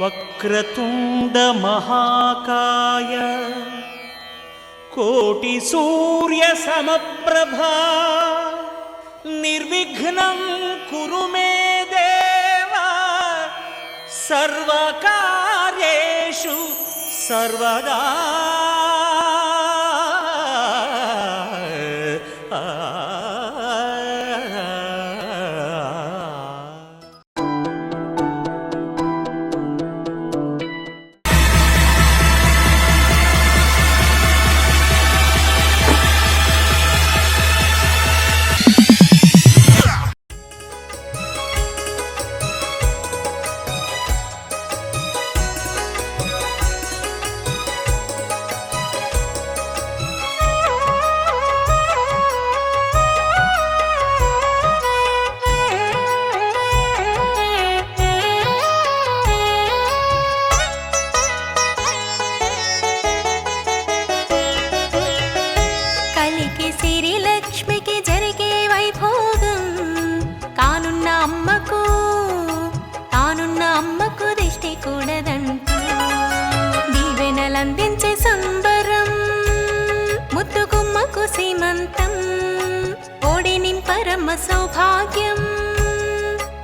వక్రతుండ మహాకాయ కోటి సూర్య సమప్రభా నిర్విఘ్నం కురు మే దేవ సర్వకార్యేషు సర్వదా. దీవెనలందించే సంబరం ముద్దుగుమ్మకు సీమంతం ఓడి నింపరమ్మ సౌభాగ్యం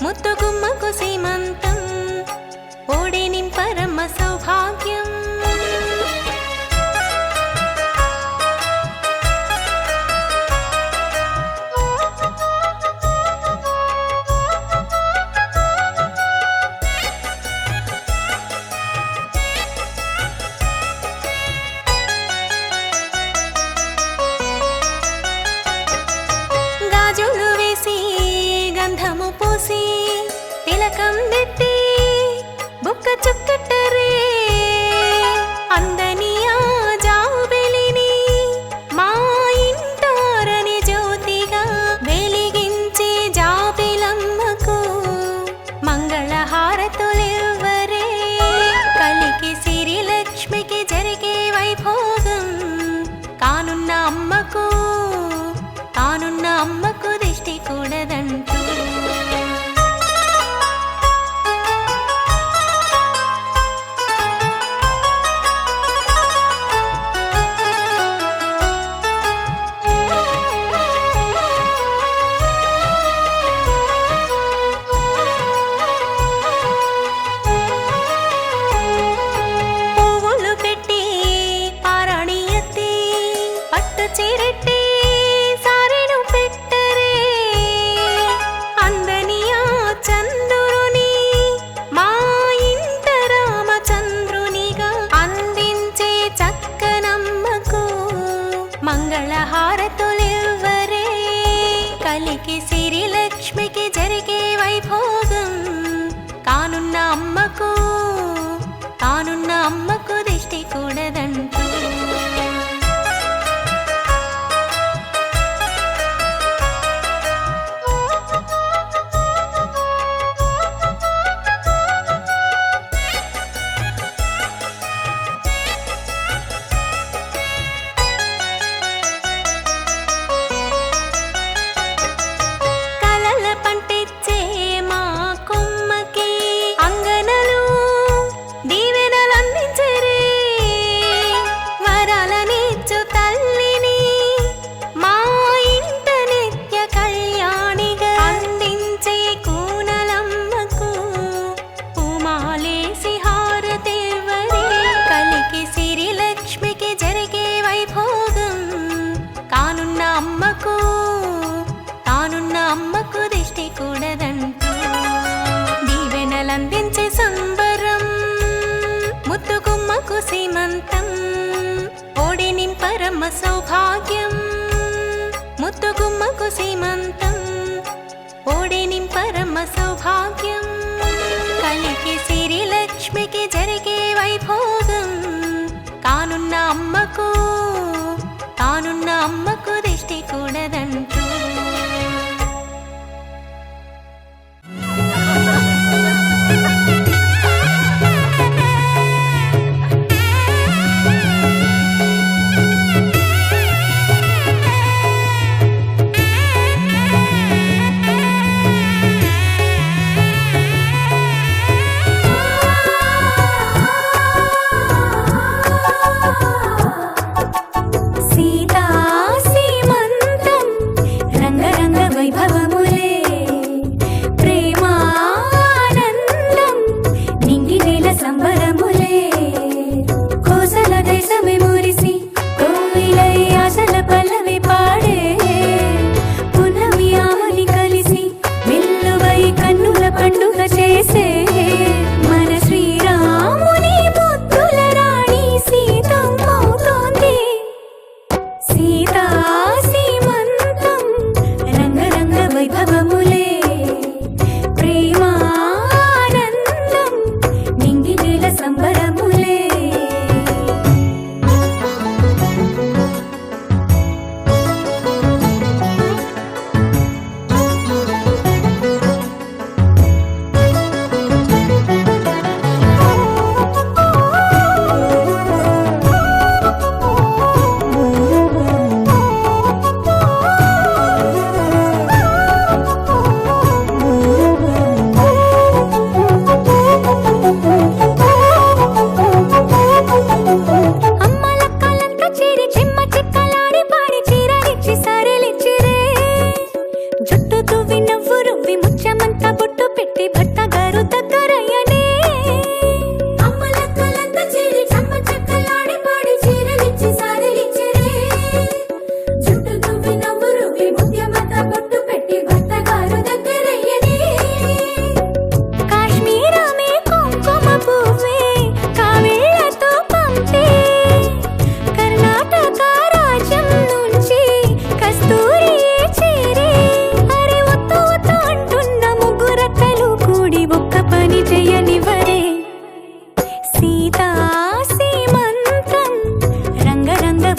ముద్దుగుమ్మకు సీమంతం ఓడి నింపరమ్మ సౌభాగ్యం. గాజులు వేసి గంధము పూసి తిలకం దిద్ది బుక్క చుక్కట్టరే అందని ఆ జాబిలిని మా ఇంటారని జ్యోతిగా వెలిగించే జాబిలమ్మకు మంగళహారతులివ్వరే. కలికి సిరి లక్ష్మికి జరిగే వైభోగం కానున్న అమ్మకు తానున్న అమ్మకు దిష్టి కూడదంటూ పువ్వులు పెట్టి పారాణి ఎత్తి పట్టు చీరెట్టి మంగళహారతులివ్వరే. కలికి సిరి లక్ష్మికి జరిగే వైభోగం కానున్న అమ్మకు తానున్న అమ్మకు దిష్టి కూడదంటూ అమ్మకు తానున్న అమ్మకు దిష్టి కూడదంటూ దీవెనలందించే సంబరం ముద్దుగుమ్మకు సీమంతం ఓడి నింపరమ్మ సౌభాగ్యం ముద్దుగుమ్మకు సీమంతం ఓడి నింపరమ్మ సౌభాగ్యం. కలికి సిరి లక్ష్మికి జరిగే వైభోగం కానున్న అమ్మకు తానున్న అమ్మకు దిష్టి కూడదంటూ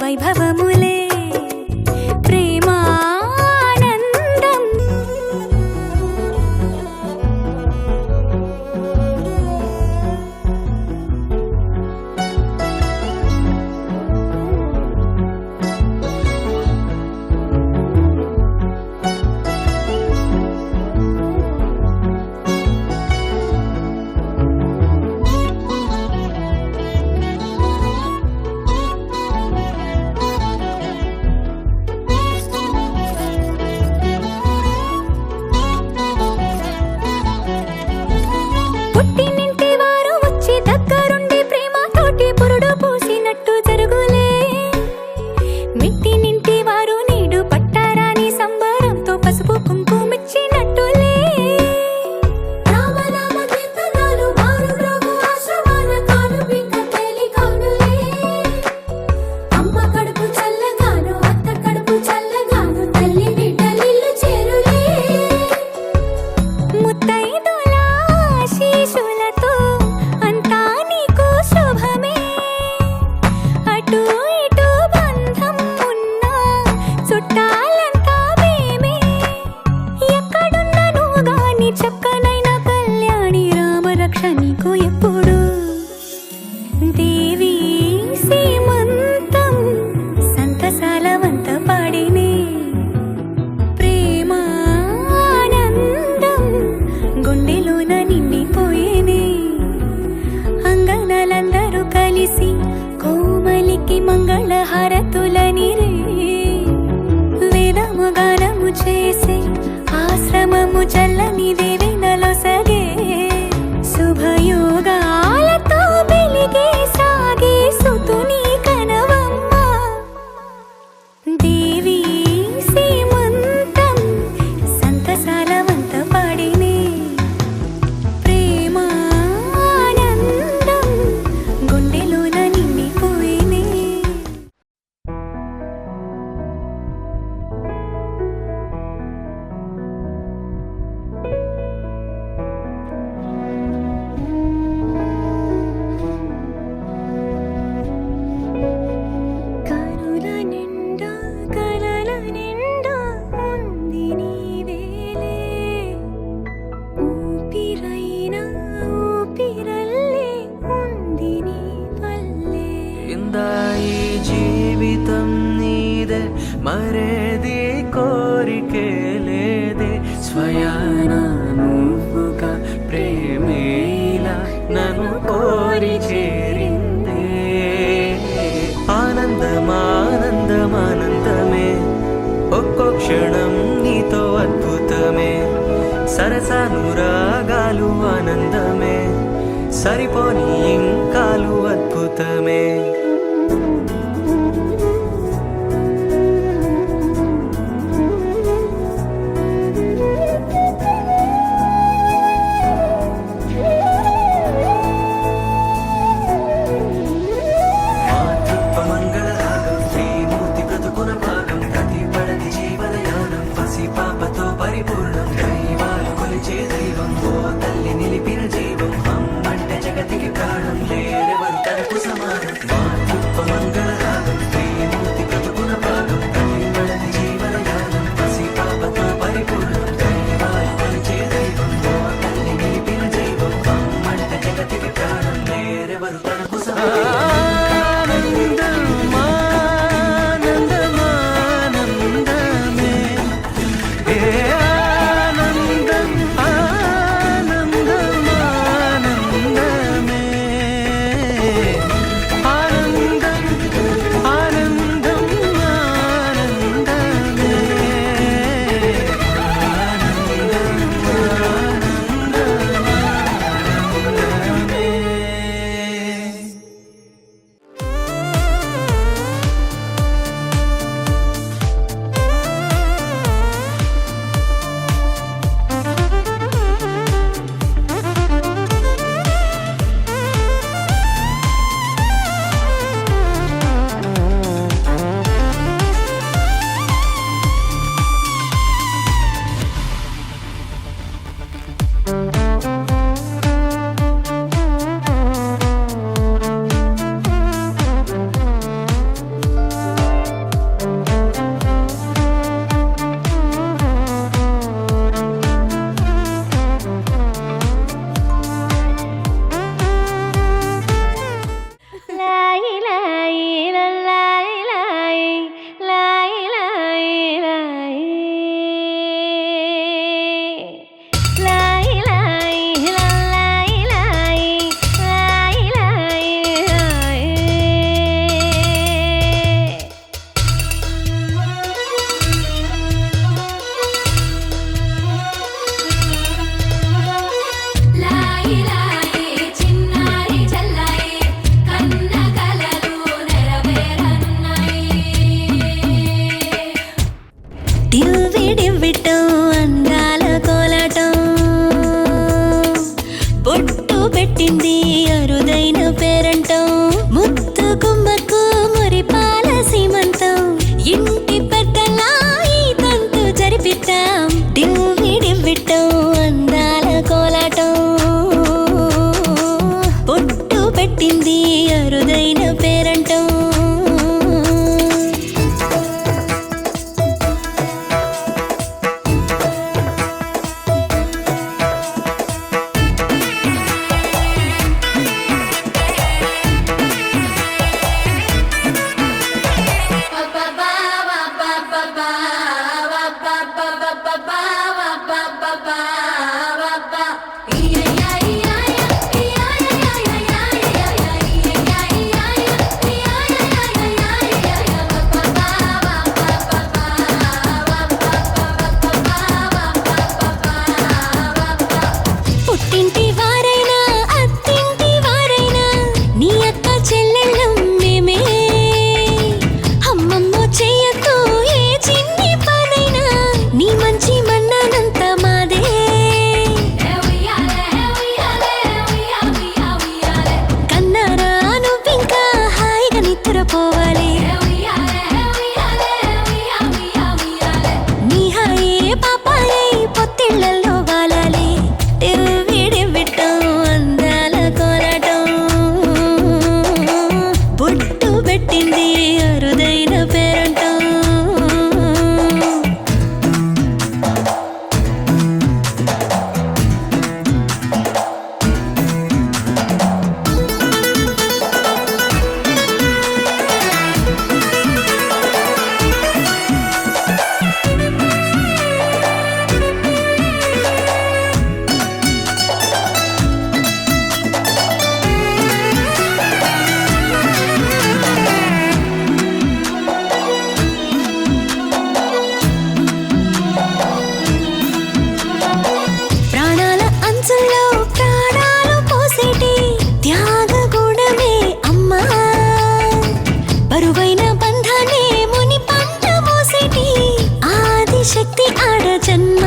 వైభవములే ప్రేమానందం. పుట్టినింటి వారు వచ్చి దగ్గరుండి ప్రేమతోటి పురుడు పూసినట్టు జరుగులే. మిట్టినింటి వారు నీడు పట్టారాని సంబరంతో పసుపు కుంకుమిచ్చినట్టులే. రామనామ కీర్తనలు మారు మ్రోగు ఆశ్రమాన కానుపిక తేలికౌనులే. అమ్మ కడుపు చల్లగాను అత్త కడుపు చల్లగాను తల్లి బిడ్డలిల్లు చేరులే. ముత్తైదుల ఆశీస్సులతో అంతా నీకు శుభమే. అటు ఇటు బంధం ఉన్నా చుట్టాలంతా మేమే. ఎక్కడున్నా నువ్వు గాని చక్కనైన కళ్యాణి రామరక్ష నీకు ఎప్పుడు. దేవి సీమంతం సంతసాల వంత పాడినే ప్రేమానందం గుండెలోన నిండిపోయేనే. అంగనలందరూ కలిసి కోమలికి మంగళ హారతులనిరే. వేదము గానము చేసే ఆశ్రమము చల్లని దేవెనలో సగే. శుభయోగాలతో వెలిగే సాగే సుతుని కనవమ్మ. దేవి సీమంతం సంతసాల వంత పాడినే ప్రేమానందం గుండెలోన నిండిపోయినే. కనుల నిండా కలల నిండా ఉంది నీవేలే. ఊపిరైన ఊపిరల్లే ఉంది నీ వల్లే. ఇందా ఈ జీవితం నీదే మరేది కోరికే లేదే. స్వయాన నువ్వుగా ప్రేమే ఇలా నన్ను కోరి చేరిందే. ఆనందమానందమానందమే ఒక్కో క్షణం నీతో అద్భుతమే. సరసానురాగాలు ఆనందమే సరిపోని ఇంకాలు అద్భుతమే. మాతృత్వ మంగళరాగం శ్రీమూర్తి బ్రతుకున భాగం ప్రతి పడతి జీవనయానం పసి పాపతో పరిపూర్ణం. దైవాలు కొలిచే దైవం ఓ తల్లి నిలిపిన జీవం. అమ్మంటే జగతికి ప్రాణం లేరెవరు తనకు సమానం. మాతృత్వ మంగళరాగం శ్రీమూర్తి బ్రతుకున భాగం ప్రతి పడతి జీవనయానం పసి పాపతో పరిపూర్ణం. దైవాలు కొలిచే దైవం ఓ తల్లి నిలిపిన జీవం. అమ్మంటే జగతికి ప్రాణం లేరెవరు తనకు సమానం. ఆనందమానందమానందమే ఏ ఆనందం ఆనందమానందమే. ఆనందం ఆనందం ఆనందమే. ఆనందం ఆనందమే. అరుదైన పేరంటం ముత్తు గుమ్మకు మురిపాల సీమంతం ఇంటి పెద్దలా ఈ తంతు జరిపిద్దాం డివ్వి డివ్విట్టం అందాల కోలాటం పొట్టు పెట్టింది అరుదైన పేరంటం పుట్టింటి వారైనా అత్తింటి వారైనా నీ అక్క చెల్లెళ్ళం మేమే అమ్మమ్మో చెయ్యకు ఏ చిన్ని పనైనా నీ మంచి మన్నానంత మాదే కన్నారా నువ్వింకా హాయిగా నిద్రపోవాలి నీ హాయే పాపాయే పొత్తిళ్లలో వాలాలి డివ్విడివ్విట్టం అందాల కోలాటం బొట్టు పెట్టింది అరుదైన పేరంటం ప్రాణాల అంచుల్లో ప్రాణాలు పోసేటి త్యాగ గుణమే అమ్మా బరువైన బంధాన్ని ముని పంట మోసేటి ఆదిశక్తి ఆడ జన్మ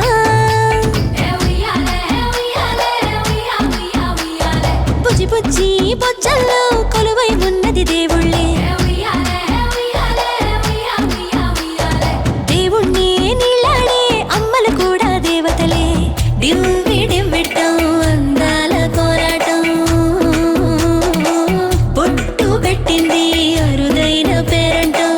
బుజ్జి బుజ్జి బొజ్జల్లో కొలువై ఉన్నది దేవుళ్ళే దేవుణ్ణి నీళ్ళాడే అమ్మలు కూడా దేవతలే డివ్వి డివ్విట్టం అందాల కోలాటం బొట్టు పెట్టింది అరుదైన పేరంటం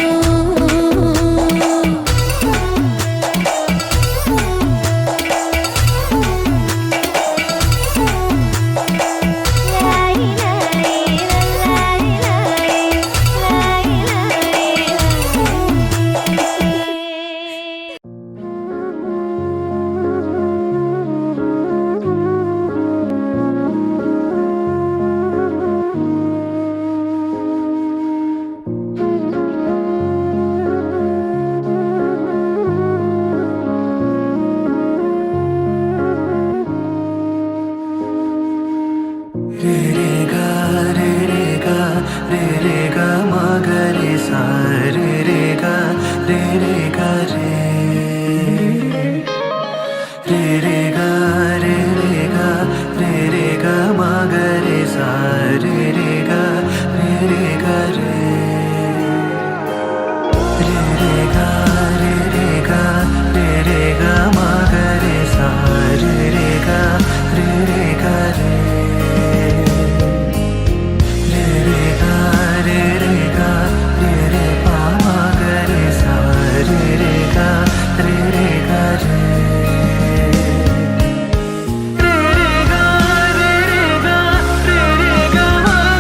रे रे गा रे रे गा रे रे गा मा गा रे सा रे रे गा रे रे गा रे रे रे गा रे रे गा रे रे गा मा गा रे सा रे रे गा रे रे गा रे रे रे गा रे रे गा रे रे गा मा गा रे सा रे रे गा रे रे गा रे रे रे गा रे रे गा रे रे गा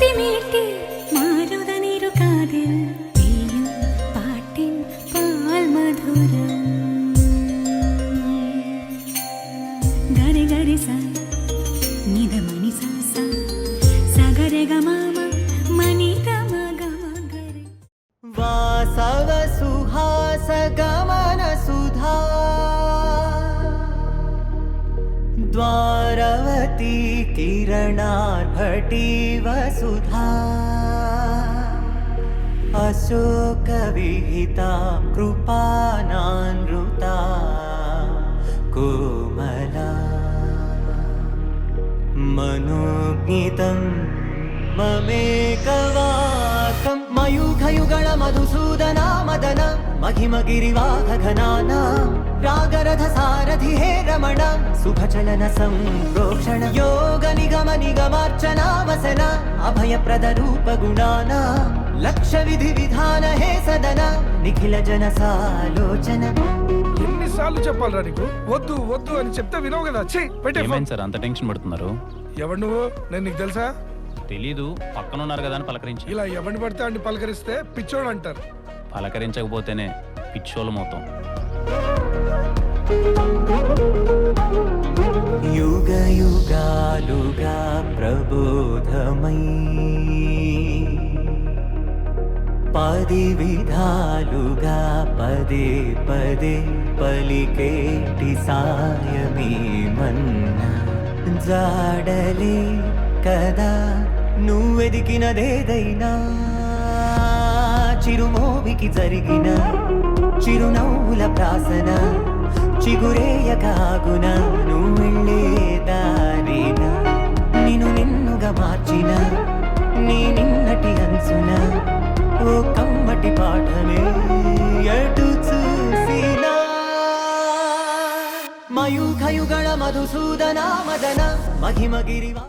കൊതിമീട്ടി മാരുതനിരു കാതിൽ പെയ്യും പാട്ടിൻ പാൽ മധുരം ഗരി ഗരി സ നിധമണി സ സ സഗരെ ഗമാമ മനി ഗമ ഗമ ഗരി వాసవ సుహాస గమన సుధా ద్వారవతి కిరణార్భటి వసుధా అశోక విహిత కృపానానృత కోమలా మనోజ్ఞితం మమేకవాకం మయూఖయుగళ మధుసూదనా మదన మహిమగిరివాఘఘనానా రాగరథ సారథి హే రమణ శుభచలన సంప్రోక్షణ యోగ నిగమ నిగమార్చనా వసన అభయప్రద రూప గుణానా లక్ష విధి విధాన హే సదన నిఖిల జన సాలోచన. ఎన్నిసార్లు చెప్పాలరా నీకు వద్దు వద్దు అని చెప్తే వినవు కదా. పెట్టే ఏమైంది సార్ అంత టెన్షన్ పడుతున్నారు? ఎవడు నువ్వు? నేను నీకు తెలుసా? తెలీదు, పక్కన ఉన్నారు కదా అని పలకరించి. ఇలా ఎవరిని పడితే అన్ని పలకరిస్తే పిచ్చోడు అంటారు. పలకరించకపోతేనే పిచ్చోళ్ళు మొత్తం. యుగ యుగాలుగా ప్రబోధమై పది విధాలుగా పదే పదే పలికేటి సాయమే మన్నా జాడలే కదా నువ్వెదికినదేదైనా చిరుమోవికి జరిగిన చిరునవ్వుల ప్రాసన చిగురేయకాగున నువ్వెళ్ళే దారిన నిన్ను నిన్నుగా మార్చిన నీ నిన్నటి అంచున ఓ కమ్మటి పాఠమే ఎటు చూసినా మయూఖయుగళ మధుసూదనా మదన మహిమగిరివా